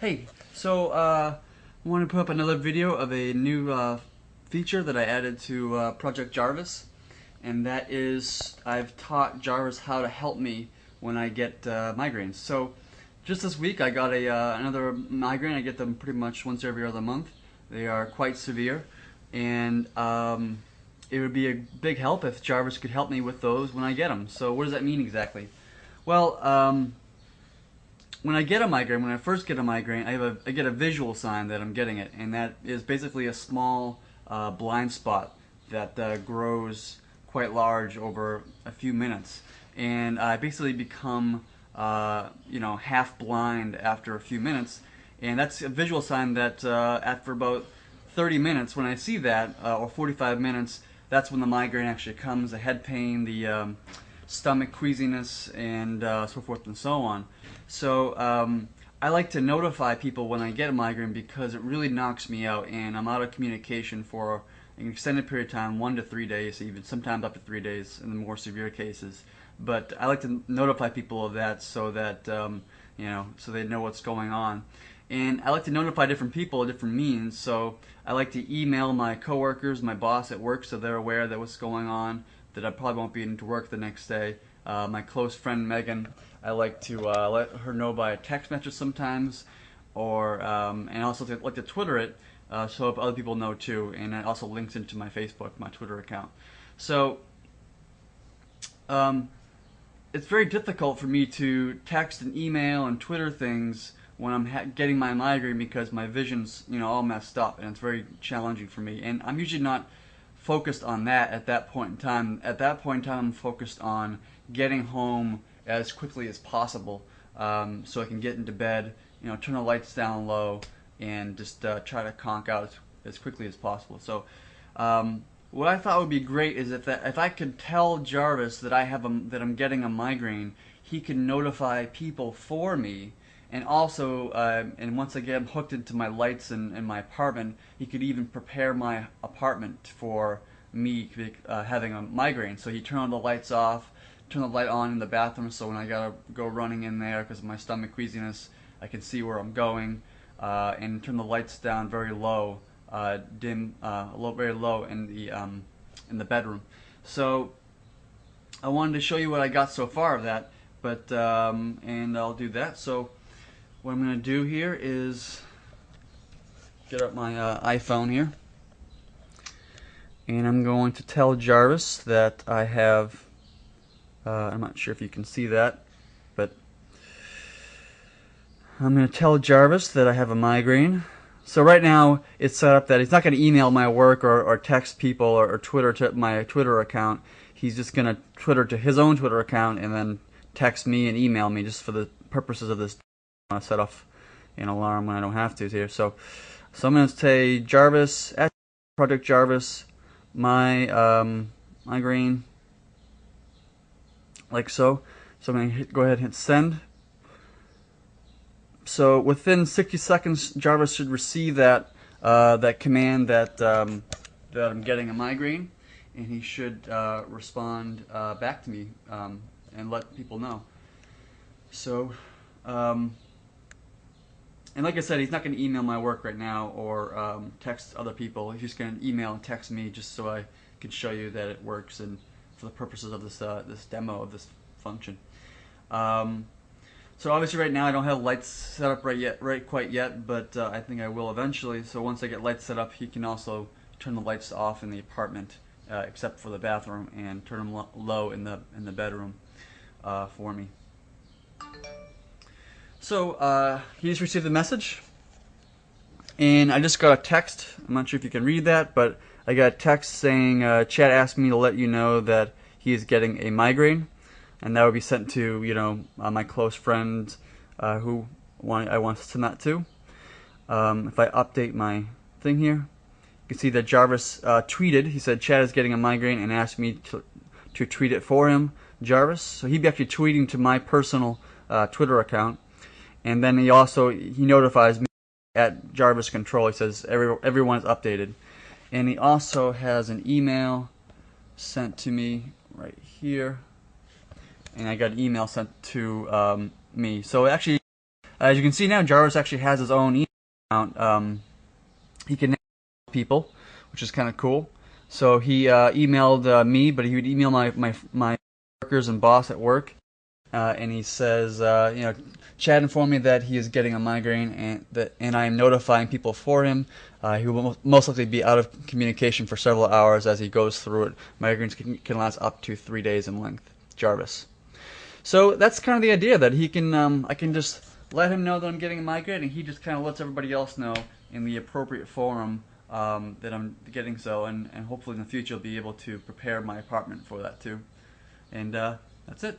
Hey, I want to put up another video of a new feature that I added to Project Jarvis, and that is I've taught Jarvis how to help me when I get migraines. So just this week I got another migraine. I get them pretty much once every other month. They are quite severe, and it would be a big help if Jarvis could help me with those when I get them. So what does that mean exactly? Well, when I get a migraine, when I first get a migraine, I get a visual sign that I'm getting it, and that is basically a small blind spot that grows quite large over a few minutes, and I basically become half blind after a few minutes, and that's a visual sign that after about 30 minutes, when I see that, or 45 minutes, that's when the migraine actually comes, the head pain, the stomach queasiness, and so forth and so on. So I like to notify people when I get a migraine because it really knocks me out, and I'm out of communication for an extended period of time, 1 to 3 days, even sometimes up to 3 days in the more severe cases. But I like to notify people of that so that so they know what's going on. And I like to notify different people of different means. So I like to email my coworkers, my boss at work, so they're aware that what's going on, that I probably won't be into work the next day. My close friend Megan, I like to let her know by a text message sometimes, or and also like to Twitter it, so if other people know too. And it also links into my Facebook, my Twitter account. So it's very difficult for me to text and email and Twitter things when I'm getting my migraine because my vision's all messed up, and it's very challenging for me. And I'm usually not focused on that at that point in time. At that point in time, I'm focused on getting home as quickly as possible, so I can get into bed, turn the lights down low, and just try to conk out as quickly as possible. So what I thought would be great is if I could tell Jarvis that that I'm getting a migraine, he can notify people for me. And also, and once I get him hooked into my lights in my apartment, he could even prepare my apartment for me having a migraine. So he turned on the lights off, turn the light on in the bathroom, so when I gotta go running in there because of my stomach queasiness, I can see where I'm going, and turn the lights down very low, dim, very low in the bedroom. So I wanted to show you what I got so far of that, but and I'll do that. So what I'm going to do here is get up my iPhone here, and I'm going to tell Jarvis that I have, I'm not sure if you can see that, but I'm going to tell Jarvis that I have a migraine. So right now it's set up that he's not going to email my work or text people or Twitter to my Twitter account. He's just going to Twitter to his own Twitter account and then text me and email me just for the purposes of this. I want to set off an alarm when I don't have to here. So I'm going to say Jarvis, at Project Jarvis, my migraine, like so. So I'm going to go ahead and hit send. So within 60 seconds, Jarvis should receive that command that that I'm getting a migraine, and he should respond back to me and let people know. So. And like I said, he's not going to email my work right now or text other people. He's just going to email and text me just so I can show you that it works and for the purposes of this this demo of this function. So obviously right now I don't have lights set up quite yet, but I think I will eventually. So once I get lights set up, he can also turn the lights off in the apartment, except for the bathroom, and turn them low in the bedroom for me. So he just received the message, and I just got a text. I'm not sure if you can read that, but I got a text saying Chad asked me to let you know that he is getting a migraine, and that would be sent to my close friends who I want to send that to. If I update my thing here, you can see that Jarvis tweeted. He said Chad is getting a migraine and asked me to tweet it for him, Jarvis. So he'd be actually tweeting to my personal Twitter account. And then he notifies me at Jarvis Control. He says everyone is updated, and he also has an email sent to me right here, and I got an email sent to me. So actually, As you can see now, Jarvis actually has his own email account. He can email people, which is kind of cool. So he emailed me, but he would email my workers and boss at work, and he says, Chad informed me that he is getting a migraine, and I am notifying people for him. He will most likely be out of communication for several hours as he goes through it. Migraines can last up to 3 days in length. Jarvis. So that's kind of the idea, that he can, I can just let him know that I'm getting a migraine, and he just kind of lets everybody else know in the appropriate forum that I'm getting so, and hopefully in the future I'll be able to prepare my apartment for that too. And that's it.